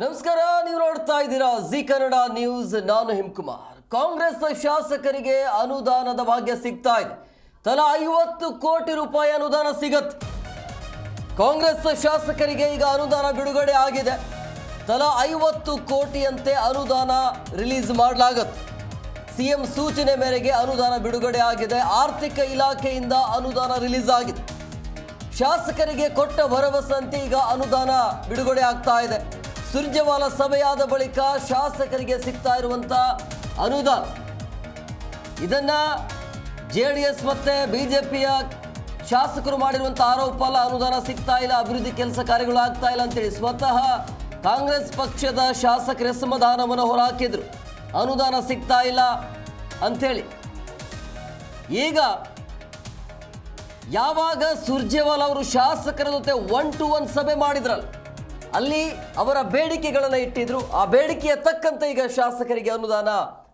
ನಮಸ್ಕಾರ, ನೀವು ನೋಡ್ತಾ ಇದ್ದೀರಾ ಜಿ ಕನ್ನಡ ನ್ಯೂಸ್. ನಾನು ಹಿಮಕುಮಾರ್. ಕಾಂಗ್ರೆಸ್ ಶಾಸಕರಿಗೆ ಅನುದಾನದ ಭಾಗ್ಯ ಸಿಗ್ತಾ ಇದೆ. ತಲಾ 50 ಕೋಟಿ ರೂಪಾಯಿ ಅನುದಾನ ಸಿಗತ್ತೆ. ಕಾಂಗ್ರೆಸ್ ಶಾಸಕರಿಗೆ ಈಗ ಅನುದಾನ ಬಿಡುಗಡೆ ಆಗಿದೆ. ತಲಾ 50 ಕೋಟಿಯಂತೆ ಅನುದಾನ ರಿಲೀಸ್ ಮಾಡಲಾಗುತ್ತೆ. ಸಿಎಂ ಸೂಚನೆ ಮೇರೆಗೆ ಅನುದಾನ ಬಿಡುಗಡೆ ಆಗಿದೆ. ಆರ್ಥಿಕ ಇಲಾಖೆಯಿಂದ ಅನುದಾನ ರಿಲೀಸ್ ಆಗಿದೆ. ಶಾಸಕರಿಗೆ ಕೊಟ್ಟ ಭರವಸೆಯಂತೆ ಈಗ ಅನುದಾನ ಬಿಡುಗಡೆ ಆಗ್ತಾ ಇದೆ. ಸುರ್ಜೇವಾಲಾ ಸಭೆಯಾದ ಬಳಿಕ ಶಾಸಕರಿಗೆ ಸಿಗ್ತಾ ಇರುವಂತ ಅನುದಾನ, ಇದನ್ನ JDS ಮತ್ತೆ ಬಿಜೆಪಿಯ ಶಾಸಕರು ಮಾಡಿರುವಂತ ಆರೋಪ ಅಲ್ಲ. ಅನುದಾನ ಸಿಗ್ತಾ ಇಲ್ಲ, ಅಭಿವೃದ್ಧಿ ಕೆಲಸ ಕಾರ್ಯಗಳು ಆಗ್ತಾ ಇಲ್ಲ ಅಂತೇಳಿ ಸ್ವತಃ ಕಾಂಗ್ರೆಸ್ ಪಕ್ಷದ ಶಾಸಕರ ಅಸಮಾಧಾನವನ್ನು ಹೊರಹಾಕಿದ್ರು. ಅನುದಾನ ಸಿಗ್ತಾ ಇಲ್ಲ ಅಂಥೇಳಿ. ಈಗ ಯಾವಾಗ ಸುರ್ಜೇವಾಲಾ ಅವರು ಶಾಸಕರ ಜೊತೆ 1-to-1 ಸಭೆ ಮಾಡಿದ್ರಲ್ಲ, ಅಲ್ಲಿ ಅವರ ಬೇಡಿಕೆಗಳನ್ನು ಇಟ್ಟಿದ್ರು. ಆ ಬೇಡಿಕೆಯ ತಕ್ಕಂತೆ ಈಗ ಶಾಸಕರಿಗೆ ಅನುದಾನ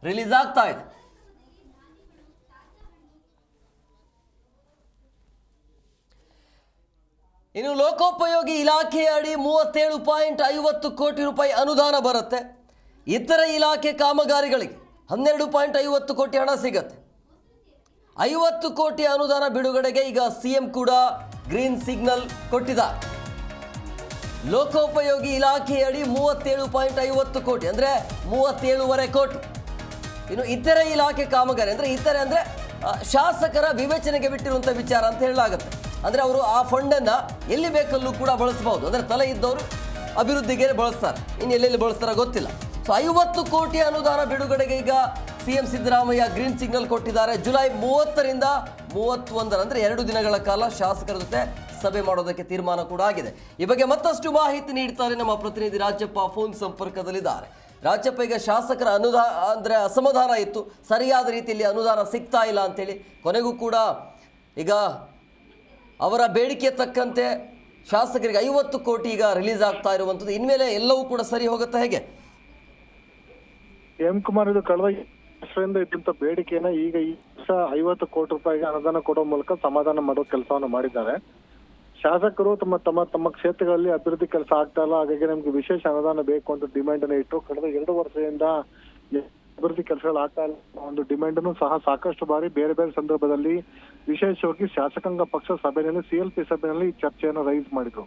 ರಿಲೀಸ್ ಆಗ್ತಾ ಇದೆ. ಇನ್ನು ಲೋಕೋಪಯೋಗಿ ಇಲಾಖೆಯ ಅಡಿ 37.50 ಕೋಟಿ ರೂಪಾಯಿ ಅನುದಾನ ಬರುತ್ತೆ. ಇತರ ಇಲಾಖೆ ಕಾಮಗಾರಿಗಳಿಗೆ 12.50 ಕೋಟಿ ಹಣ ಸಿಗತ್ತೆ. 50 ಕೋಟಿ ಅನುದಾನ ಬಿಡುಗಡೆಗೆ ಈಗ ಸಿಎಂ ಕೂಡ ಗ್ರೀನ್ ಸಿಗ್ನಲ್ ಕೊಟ್ಟಿದ್ದಾರೆ. ಲೋಕೋಪಯೋಗಿ ಇಲಾಖೆಯಡಿ 37.50 ಕೋಟಿ ಅಂದರೆ 37.5 ಕೋಟಿ. ಇನ್ನು ಇತರೆ ಇಲಾಖೆ ಕಾಮಗಾರಿ ಅಂದರೆ ಇತರೆ ಅಂದರೆ ಶಾಸಕರ ವಿವೇಚನೆಗೆ ಬಿಟ್ಟಿರುವಂಥ ವಿಚಾರ ಅಂತ ಹೇಳಲಾಗುತ್ತೆ. ಅಂದರೆ ಅವರು ಆ ಫಂಡನ್ನು ಎಲ್ಲಿ ಬೇಕಲ್ಲೂ ಕೂಡ ಬಳಸಬಹುದು. ಅಂದರೆ ತಲೆ ಇದ್ದವರು ಅಭಿವೃದ್ಧಿಗೆ ಬಳಸ್ತಾರೆ, ಇನ್ನು ಎಲ್ಲೆಲ್ಲಿ ಬಳಸ್ತಾರೋ ಗೊತ್ತಿಲ್ಲ. ಸೊ 50 ಕೋಟಿ ಅನುದಾನ ಬಿಡುಗಡೆಗೆ ಈಗ ಸಿಎಂ ಸಿದ್ದರಾಮಯ್ಯ ಗ್ರೀನ್ ಸಿಗ್ನಲ್ ಕೊಟ್ಟಿದ್ದಾರೆ. ಜುಲೈ 30ರಿಂದ 31 ಅಂದರೆ 2 ದಿನಗಳ ಕಾಲ ಶಾಸಕರ ಜೊತೆ ಸಭೆ ಮಾಡೋದಕ್ಕೆ ತೀರ್ಮಾನ ಕೂಡ ಆಗಿದೆ. ಈ ಬಗ್ಗೆ ಮತ್ತಷ್ಟು ಮಾಹಿತಿ ನೀಡ್ತಾರೆ ನಮ್ಮ ಪ್ರತಿನಿಧಿ ರಾಜಪ್ಪ. ಫೋನ್ ಸಂಪರ್ಕದಲ್ಲಿದ್ದಾರೆ. ರಾಜಪ್ಪ, ಈಗ ಶಾಸಕರ ಅಂದರೆ ಅಸಮಾಧಾನ ಇತ್ತು, ಸರಿಯಾದ ರೀತಿಯಲ್ಲಿ ಅನುದಾನ ಸಿಗ್ತಾ ಇಲ್ಲ ಅಂತೇಳಿ. ಕೊನೆಗೂ ಕೂಡ ಈಗ ಅವರ ಬೇಡಿಕೆ ತಕ್ಕಂತೆ ಶಾಸಕರಿಗೆ 50 ಕೋಟಿ ಈಗ ರಿಲೀಸ್ ಆಗ್ತಾ ಇರುವಂಥದ್ದು. ಇನ್ಮೇಲೆ ಎಲ್ಲವೂ ಕೂಡ ಸರಿ ಹೋಗುತ್ತೆ ಹೇಗೆ? ಎಂ ಕುಮಾರ್, ಇದು ಕಳೆದ ವರ್ಷದಿಂದ ಇದ್ದಂತ ಬೇಡಿಕೆನ ಈಗ ಈ ವರ್ಷ 50 ಕೋಟಿ ರೂಪಾಯಿಗೆ ಅನುದಾನ ಕೊಡುವ ಮೂಲಕ ಸಮಾಧಾನ ಮಾಡುವ ಕೆಲಸವನ್ನು ಮಾಡಿದ್ದಾರೆ. ಶಾಸಕರು ತಮ್ಮ ತಮ್ಮ ತಮ್ಮ ಕ್ಷೇತ್ರಗಳಲ್ಲಿ ಅಭಿವೃದ್ಧಿ ಕೆಲಸ ಆಗ್ತಾ ಇಲ್ಲ, ಹಾಗಾಗಿ ನಮ್ಗೆ ವಿಶೇಷ ಅನುದಾನ ಬೇಕು ಅಂತ ಡಿಮ್ಯಾಂಡ್ ಅನ್ನು ಇಟ್ಟು ಕಳೆದ 2 ವರ್ಷದಿಂದ ಅಭಿವೃದ್ಧಿ ಕೆಲಸಗಳು ಆಗ್ತಾ ಇಲ್ಲ ಒಂದು ಡಿಮ್ಯಾಂಡ್ ಅನ್ನು ಸಹ ಸಾಕಷ್ಟು ಬಾರಿ ಬೇರೆ ಬೇರೆ ಸಂದರ್ಭದಲ್ಲಿ ವಿಶೇಷವಾಗಿ ಶಾಸಕಾಂಗ ಪಕ್ಷ ಸಭೆಯಲ್ಲಿ CLP ಸಭೆಯಲ್ಲಿ ಈ ಚರ್ಚೆಯನ್ನು ರೈಸ್ ಮಾಡಿದ್ರು.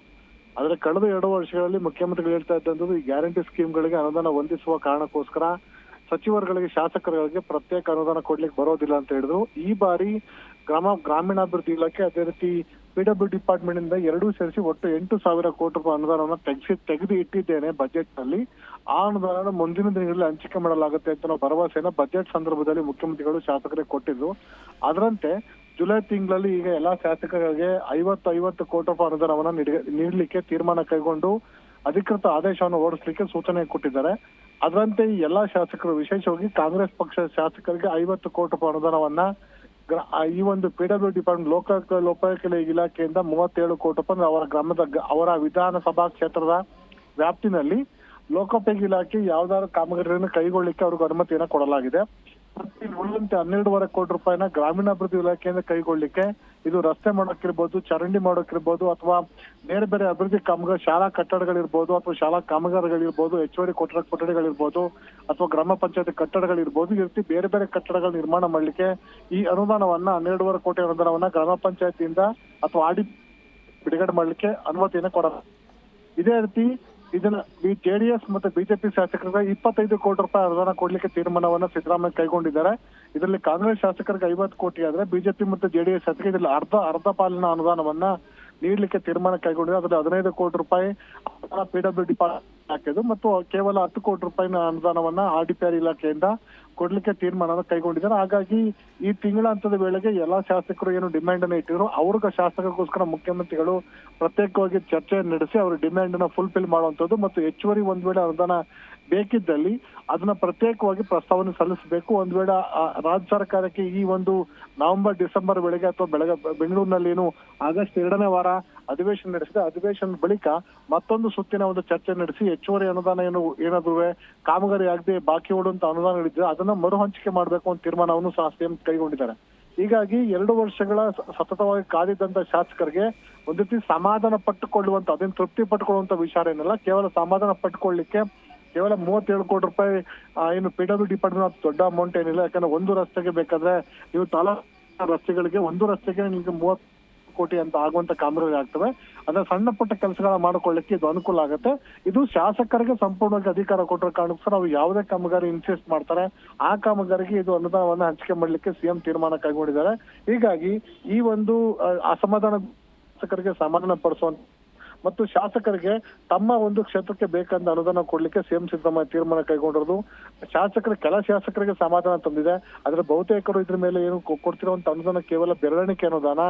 ಆದ್ರೆ ಕಳೆದ 2 ವರ್ಷಗಳಲ್ಲಿ ಮುಖ್ಯಮಂತ್ರಿಗಳು ಹೇಳ್ತಾ ಇದ್ದಂಥದ್ದು ಈ ಗ್ಯಾರಂಟಿ ಸ್ಕೀಮ್ಗಳಿಗೆ ಅನುದಾನ ಹೊಂದಿಸುವ ಕಾರಣಕ್ಕೋಸ್ಕರ ಸಚಿವರುಗಳಿಗೆ ಶಾಸಕರುಗಳಿಗೆ ಪ್ರತ್ಯೇಕ ಅನುದಾನ ಕೊಡ್ಲಿಕ್ಕೆ ಬರೋದಿಲ್ಲ ಅಂತ ಹೇಳಿದ್ರು. ಈ ಬಾರಿ ಗ್ರಾಮೀಣಾಭಿವೃದ್ಧಿ ಇಲಾಖೆ ಅದೇ ರೀತಿ PW ಡಿಪಾರ್ಟ್ಮೆಂಟ್ ಇಂದ ಎರಡೂ ಸೇರಿಸಿ ಒಟ್ಟು 8,000 ಕೋಟಿ ರೂಪಾಯಿ ಅನುದಾನವನ್ನು ತೆಗೆದು ಇಟ್ಟಿದ್ದೇನೆ ಬಜೆಟ್ ನಲ್ಲಿ. ಆ ಅನುದಾನ ಮುಂದಿನ ದಿನಗಳಲ್ಲಿ ಹಂಚಿಕೆ ಮಾಡಲಾಗುತ್ತೆ ಅಂತ ಭರವಸೆನ ಬಜೆಟ್ ಸಂದರ್ಭದಲ್ಲಿ ಮುಖ್ಯಮಂತ್ರಿಗಳು ಶಾಸಕರಿಗೆ ಕೊಟ್ಟಿದ್ರು. ಅದರಂತೆ ಜುಲೈ ತಿಂಗಳಲ್ಲಿ ಈಗ ಎಲ್ಲಾ ಶಾಸಕರಿಗೆ 50 ಕೋಟಿ ರೂಪಾಯಿ ಅನುದಾನವನ್ನು ನೀಡಲಿಕ್ಕೆ ತೀರ್ಮಾನ ಕೈಗೊಂಡು ಅಧಿಕೃತ ಆದೇಶವನ್ನು ಹೊರಡಿಸಲಿಕ್ಕೆ ಸೂಚನೆ ಕೊಟ್ಟಿದ್ದಾರೆ. ಅದರಂತೆ ಈ ಎಲ್ಲಾ ಶಾಸಕರು, ವಿಶೇಷವಾಗಿ ಕಾಂಗ್ರೆಸ್ ಪಕ್ಷದ ಶಾಸಕರಿಗೆ 50 ಕೋಟಿ ರೂಪಾಯಿ ಅನುದಾನವನ್ನ ಈ ಒಂದು PW ಡಿಪಾರ್ಟ್ಮೆಂಟ್ ಲೋಕೋಪಯೋಗಿ ಇಲಾಖೆಯಿಂದ 37 ಕೋಟಿ ರೂಪಾಯಿ ಅವರ ವಿಧಾನಸಭಾ ಕ್ಷೇತ್ರದ ವ್ಯಾಪ್ತಿನಲ್ಲಿ ಲೋಕೋಪಯೋಗಿ ಇಲಾಖೆ ಯಾವ್ದಾದ್ರು ಕಾಮಗಾರಿಯನ್ನು ಕೈಗೊಳ್ಳಿಕ್ಕೆ ಅವ್ರಿಗೆ ಅನುಮತಿಯನ್ನ ಕೊಡಲಾಗಿದೆ. ಉಳಿದಂತೆ 12.5 ಕೋಟಿ ರೂಪಾಯಿನ ಗ್ರಾಮೀಣಾಭಿವೃದ್ಧಿ ಇಲಾಖೆಯಿಂದ ಕೈಗೊಳ್ಳಿಕ್ಕೆ, ಇದು ರಸ್ತೆ ಮಾಡೋಕ್ಕಿರ್ಬೋದು, ಚರಂಡಿ ಮಾಡೋಕ್ಕಿರ್ಬೋದು, ಅಥವಾ ಬೇರೆ ಬೇರೆ ಅಭಿವೃದ್ಧಿ ಕಾಮಗಾರಿ, ಶಾಲಾ ಕಟ್ಟಡಗಳಿರ್ಬೋದು ಅಥವಾ ಶಾಲಾ ಕಾಮಗಾರಿಗಳಿರ್ಬೋದು, ಹೆಚ್ಚುವರಿ ಕೊಠಡಿಗಳಿರ್ಬೋದು ಅಥವಾ ಗ್ರಾಮ ಪಂಚಾಯತ್ ಕಟ್ಟಡಗಳಿರ್ಬೋದು, ಈ ರೀತಿ ಬೇರೆ ಬೇರೆ ಕಟ್ಟಡಗಳ ನಿರ್ಮಾಣ ಮಾಡ್ಲಿಕ್ಕೆ ಈ ಅನುದಾನವನ್ನ 12.5 ಕೋಟಿ ಅನುದಾನವನ್ನ ಗ್ರಾಮ ಪಂಚಾಯತಿಯಿಂದ ಅಥವಾ ಬಿಡುಗಡೆ ಮಾಡ್ಲಿಕ್ಕೆ ಅನುಮತಿಯನ್ನ ಕೊಡಲಾಗಿದೆ. ಇದೇ ರೀತಿ ಇದನ್ನ JDS ಮತ್ತೆ ಬಿಜೆಪಿ ಶಾಸಕರಿಗೆ 25 ಕೋಟಿ ರೂಪಾಯಿ ಅನುದಾನ ಕೊಡ್ಲಿಕ್ಕೆ ತೀರ್ಮಾನವನ್ನ ಸಿದ್ದರಾಮಯ್ಯ ಕೈಗೊಂಡಿದ್ದಾರೆ. ಇದರಲ್ಲಿ ಕಾಂಗ್ರೆಸ್ ಶಾಸಕರಿಗೆ 50 ಕೋಟಿ ಆದ್ರೆ ಬಿಜೆಪಿ ಮತ್ತು JDS ಶಾಸಕರಿಗೆ ಇದರಲ್ಲಿ ಅರ್ಧ ಪಾಲಿನ ಅನುದಾನವನ್ನ ನೀಡಲಿಕ್ಕೆ ತೀರ್ಮಾನ ಕೈಗೊಂಡಿದೆ. ಅದರಲ್ಲಿ 15 ಕೋಟಿ ರೂಪಾಯಿ PW ಡಿಪಾರ್ಟ್ಮೆಂಟ್ ಹಾಕಿದ್ದು ಮತ್ತು ಕೇವಲ 10 ಕೋಟಿ ರೂಪಾಯಿನ ಅನುದಾನವನ್ನ RDPR ಇಲಾಖೆಯಿಂದ ಕೊಡ್ಲಿಕ್ಕೆ ತೀರ್ಮಾನ ಕೈಗೊಂಡಿದ್ದಾರೆ. ಹಾಗಾಗಿ ಈ ತಿಂಗಳ ಹಂತದ ವೇಳೆಗೆ ಎಲ್ಲಾ ಶಾಸಕರು ಏನು ಡಿಮ್ಯಾಂಡ್ ಅನ್ನು ಇಟ್ಟಿದ್ರು ಅವ್ರಿಗೆ ಶಾಸಕರಿಗೋಸ್ಕರ ಮುಖ್ಯಮಂತ್ರಿಗಳು ಪ್ರತ್ಯೇಕವಾಗಿ ಚರ್ಚೆ ನಡೆಸಿ ಅವ್ರ ಡಿಮ್ಯಾಂಡ್ ಅನ್ನ ಫುಲ್ಫಿಲ್ ಮಾಡುವಂತದ್ದು ಮತ್ತು ಹೆಚ್ಚುವರಿ ಒಂದ್ ವೇಳೆ ಅನುದಾನ ಬೇಕಿದ್ದಲ್ಲಿ ಅದನ್ನ ಪ್ರತ್ಯೇಕವಾಗಿ ಪ್ರಸ್ತಾವನೆ ಸಲ್ಲಿಸಬೇಕು. ಒಂದ್ ವೇಳೆ ರಾಜ್ಯ ಸರ್ಕಾರಕ್ಕೆ ಈ ಒಂದು ನವೆಂಬರ್ ಡಿಸೆಂಬರ್ ವೇಳೆಗೆ ಅಥವಾ ಬೆಂಗಳೂರಿನಲ್ಲಿ ಏನು ಆಗಸ್ಟ್ 2ನೇ ವಾರ ಅಧಿವೇಶನ ನಡೆಸಿದೆ, ಅಧಿವೇಶನ ಬಳಿಕ ಮತ್ತೊಂದು ಸುತ್ತಿನ ಒಂದು ಚರ್ಚೆ ನಡೆಸಿ ಹೆಚ್ಚುವರಿ ಅನುದಾನ ಏನಾದ್ರು ಕಾಮಗಾರಿ ಆಗದೆ ಬಾಕಿ ಉಳಿದಂತ ಅನುದಾನಗಳಿದ್ರೆ ಅದನ್ನ ಮರು ಹಂಚಿಕೆ ಮಾಡಬೇಕು ಅಂತ ತೀರ್ಮಾನವನ್ನು ಸಹ ಸಿಎಂ ಕೈಗೊಂಡಿದ್ದಾರೆ. ಹೀಗಾಗಿ 2 ವರ್ಷಗಳ ಸತತವಾಗಿ ಕಾದಿದ್ದಂತ ಶಾಸಕರಿಗೆ ಒಂದ್ ರೀತಿ ಸಮಾಧಾನ ಪಟ್ಟುಕೊಳ್ಳುವಂತ ಅದನ್ನ ತೃಪ್ತಿ ಪಟ್ಟುಕೊಳ್ಳುವಂತ ವಿಚಾರ ಏನಲ್ಲ, ಕೇವಲ ಸಮಾಧಾನ ಪಟ್ಟುಕೊಳ್ಳಿಕ್ಕೆ ಕೇವಲ 37 ಕೋಟಿ ರೂಪಾಯಿ ಏನು PWD ಡಿಪಾರ್ಟ್ಮೆಂಟ್ ದೊಡ್ಡ ಅಮೌಂಟ್ ಏನಿಲ್ಲ. ಯಾಕಂದ್ರೆ ಒಂದು ರಸ್ತೆಗೆ ಬೇಕಾದ್ರೆ ನೀವು ತಾಲಾ ರಸ್ತೆಗಳಿಗೆ ಒಂದು ರಸ್ತೆಗೆ ನಿಮ್ಗೆ 30 ಕೋಟಿ ಅಂತ ಆಗುವಂತ ಕಾಮಗಾರಿ ಆಗ್ತವೆ. ಅದ್ರ ಸಣ್ಣ ಪುಟ್ಟ ಕೆಲಸಗಳ ಮಾಡ್ಕೊಳ್ಳಿಕ್ಕೆ ಇದು ಅನುಕೂಲ ಆಗುತ್ತೆ. ಇದು ಶಾಸಕರಿಗೆ ಸಂಪೂರ್ಣವಾಗಿ ಅಧಿಕಾರ ಕೊಟ್ಟರ ಕಾರಣಕ್ಕೋಸ್ಕರ ನಾವು ಯಾವುದೇ ಕಾಮಗಾರಿ ಇನ್ಸಿಸ್ಟ್ ಮಾಡ್ತಾರೆ ಆ ಕಾಮಗಾರಿಗೆ ಇದು ಅನುದಾನವನ್ನ ಹಂಚಿಕೆ ಮಾಡ್ಲಿಕ್ಕೆ ಸಿಎಂ ತೀರ್ಮಾನ ಕೈಗೊಂಡಿದ್ದಾರೆ. ಹೀಗಾಗಿ ಈ ಒಂದು ಅಸಮಾಧಾನ ಶಾಸಕರಿಗೆ ಸಮಾಧಾನ ಪಡಿಸುವಂತ ಮತ್ತು ಶಾಸಕರಿಗೆ ತಮ್ಮ ಒಂದು ಕ್ಷೇತ್ರಕ್ಕೆ ಬೇಕಂತ ಅನುದಾನ ಕೊಡ್ಲಿಕ್ಕೆ ಸಿಎಂ ಸಿದ್ದರಾಮಯ್ಯ ತೀರ್ಮಾನ ಕೈಗೊಂಡಿರೋದು ಕೆಲ ಶಾಸಕರಿಗೆ ಸಮಾಧಾನ ತಂದಿದೆ. ಆದ್ರೆ ಬಹುತೇಕರು ಇದ್ರ ಮೇಲೆ ಏನು ಕೊಡ್ತಿರುವಂತ ಅನುದಾನ ಕೇವಲ ಬೆರಳಿಕೆ ಅನುದಾನ.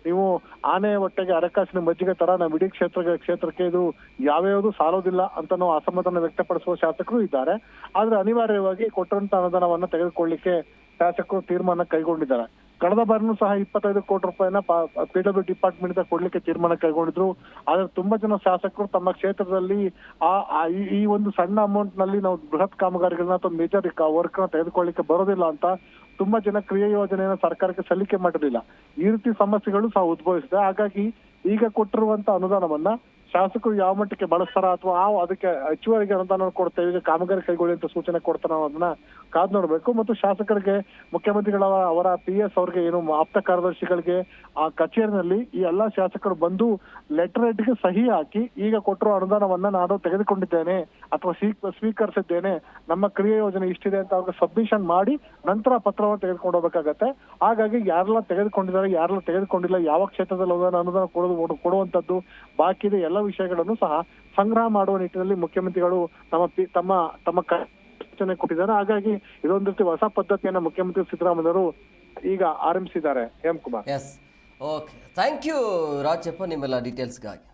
ನೀವು ಆನೆ ಹೊಟ್ಟೆಗೆ ಅರಕಾಸಿನ ಮಜ್ಜಿಗೆ ತರ ನಾವು ಇಡೀ ಕ್ಷೇತ್ರಕ್ಕೆ ಇದು ಯಾವ್ಯಾವುದು ಸಾಲೋದಿಲ್ಲ ಅಂತ ನಾವು ಅಸಮಾಧಾನ ವ್ಯಕ್ತಪಡಿಸುವ ಶಾಸಕರು ಇದ್ದಾರೆ. ಆದ್ರೆ ಅನಿವಾರ್ಯವಾಗಿ ಕೊಟ್ಟಂತ ಅನುದಾನವನ್ನ ತೆಗೆದುಕೊಳ್ಳಿಕ್ಕೆ ಶಾಸಕರು ತೀರ್ಮಾನ ಕೈಗೊಂಡಿದ್ದಾರೆ. ಕಳೆದ ಬಾರಿನೂ ಸಹ 25 ಕೋಟಿ ರೂಪಾಯಿನ PWD ಡಿಪಾರ್ಟ್ಮೆಂಟ್ ಕೊಡ್ಲಿಕ್ಕೆ ತೀರ್ಮಾನ ಕೈಗೊಂಡಿದ್ರು. ಆದ್ರೆ ತುಂಬಾ ಜನ ಶಾಸಕರು ತಮ್ಮ ಕ್ಷೇತ್ರದಲ್ಲಿ ಈ ಒಂದು ಸಣ್ಣ ಅಮೌಂಟ್ ನಲ್ಲಿ ನಾವು ಬೃಹತ್ ಕಾಮಗಾರಿಗಳನ್ನ ಅಥವಾ ಮೇಜರ್ ವರ್ಕ್ ನ ತೆಗೆದುಕೊಳ್ಳಿಕ್ಕೆ ಬರೋದಿಲ್ಲ ಅಂತ ತುಂಬಾ ಜನ ಕ್ರಿಯಾ ಯೋಜನೆಯನ್ನ ಸರ್ಕಾರಕ್ಕೆ ಸಲ್ಲಿಕೆ ಮಾಡಿರಲಿಲ್ಲ. ಈ ರೀತಿ ಸಮಸ್ಯೆಗಳು ಸಹ ಉದ್ಭವಿಸಿದೆ. ಹಾಗಾಗಿ ಈಗ ಕೊಟ್ಟಿರುವಂತ ಅನುದಾನವನ್ನ ಶಾಸಕರು ಯಾವ ಮಟ್ಟಕ್ಕೆ ಬಳಸ್ತಾರ ಅಥವಾ ಅದಕ್ಕೆ ಹೆಚ್ಚುವರಿಗೆ ಅನುದಾನ ಕೊಡ್ತೇವೆ, ಈಗ ಕಾಮಗಾರಿ ಕೈಗೊಳ್ಳಿ ಅಂತ ಸೂಚನೆ ಕೊಡ್ತಾರ ಅನ್ನೋದನ್ನ ಕಾದ್ ನೋಡ್ಬೇಕು. ಮತ್ತು ಶಾಸಕರಿಗೆ ಮುಖ್ಯಮಂತ್ರಿಗಳ ಅವರ PS ಅವ್ರಿಗೆ ಏನು ಆಪ್ತ ಕಾರ್ಯದರ್ಶಿಗಳಿಗೆ ಆ ಕಚೇರಿನಲ್ಲಿ ಈ ಎಲ್ಲಾ ಶಾಸಕರು ಬಂದು ಲೆಟರ್ ಗೆ ಸಹಿ ಹಾಕಿ ಈಗ ಕೊಟ್ಟಿರೋ ಅನುದಾನವನ್ನ ನಾನು ತೆಗೆದುಕೊಂಡಿದ್ದೇನೆ ಅಥವಾ ಸ್ವೀಕರಿಸಿದ್ದೇನೆ, ನಮ್ಮ ಕ್ರಿಯಾ ಯೋಜನೆ ಇಷ್ಟಿದೆ ಅಂತ ಅವ್ರಿಗೆ ಸಬ್ಮಿಷನ್ ಮಾಡಿ ನಂತರ ಪತ್ರವನ್ನು ತೆಗೆದುಕೊಂಡು ಹೋಗ್ಬೇಕಾಗತ್ತೆ. ಹಾಗಾಗಿ ಯಾರೆಲ್ಲ ತೆಗೆದುಕೊಂಡಿದ್ದಾರೆ ಯಾರೆಲ್ಲ ತೆಗೆದುಕೊಂಡಿಲ್ಲ, ಯಾವ ಕ್ಷೇತ್ರದಲ್ಲಿ ಅನುದಾನ ಕೊಡುವಂತದ್ದು ಬಾಕಿ ಇದೆ, ಎಲ್ಲ ವಿಷಯಗಳನ್ನು ಸಹ ಸಂಗ್ರಹ ಮಾಡುವ ನಿಟ್ಟಿನಲ್ಲಿ ಮುಖ್ಯಮಂತ್ರಿಗಳು ತಮ್ಮ ಸೂಚನೆ ಕೊಟ್ಟಿದ್ದಾರೆ. ಹಾಗಾಗಿ ಇದೊಂದು ರೀತಿ ಹೊಸ ಪದ್ಧತಿಯನ್ನ ಮುಖ್ಯಮಂತ್ರಿ ಸಿದ್ದರಾಮಯ್ಯವರು ಈಗ ಆರಂಭಿಸಿದ್ದಾರೆ. Hemakumar. Yes, okay, thank you Rajappa ನಿಮ್ಮೆಲ್ಲ ಡೀಟೇಲ್ಸ್ಗಾಗಿ.